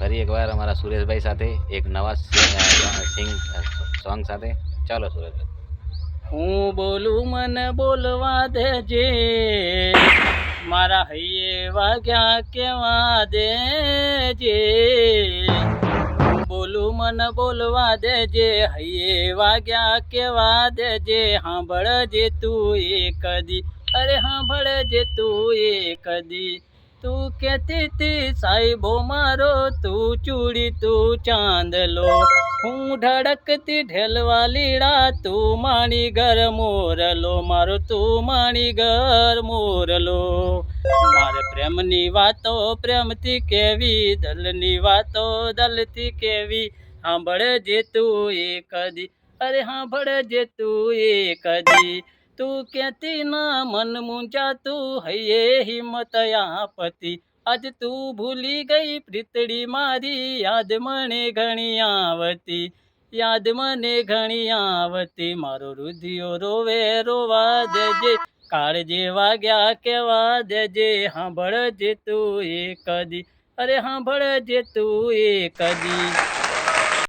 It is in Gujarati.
ફરી એકવાર અમારા સુરેશભાઈ સાથે એક નવા સિંગ સોંગ સાથે. ચાલો સુરેશભાઈ. હું બોલું મને બોલવા દેજે, મારા હૈયે વાગ્યા કેવા દેજે. હું બોલું મને બોલવા દેજે, હૈયે વાગ્યા કેવા દેજે. સાંભળજે તું એક દી, અરે સાંભળજે તું એક દી. તું કહેતી તી સાહેબો મારો, તું ચૂડી તું ચાંદલો. હું ધડકતી ઢેલવા લીડા, તું માણી ઘર મોરલો. મારો તું માણી ઘર મોરલો. મારે પ્રેમની વાતો પ્રેમથી કેવી, દલની વાતો દલથી કેવી. સાંભળજે તું એક દી, અરે સાંભળજે તું એક દી. તું કહેતી ના મન મૂંઝાતું, હૈયે હિંમત આપતી. આજ તું ભૂલી ગઈ પ્રીતડી મારી, યાદ મને ઘણી આવતી. યાદ મને ઘણી આવતી. મારો રુધિયો રોવે રોવા દેજે, કાળજે વાગ્યા કેવા દેજે. સાંભળજે તું એક દી, અરે સાંભળજે તું એક દી.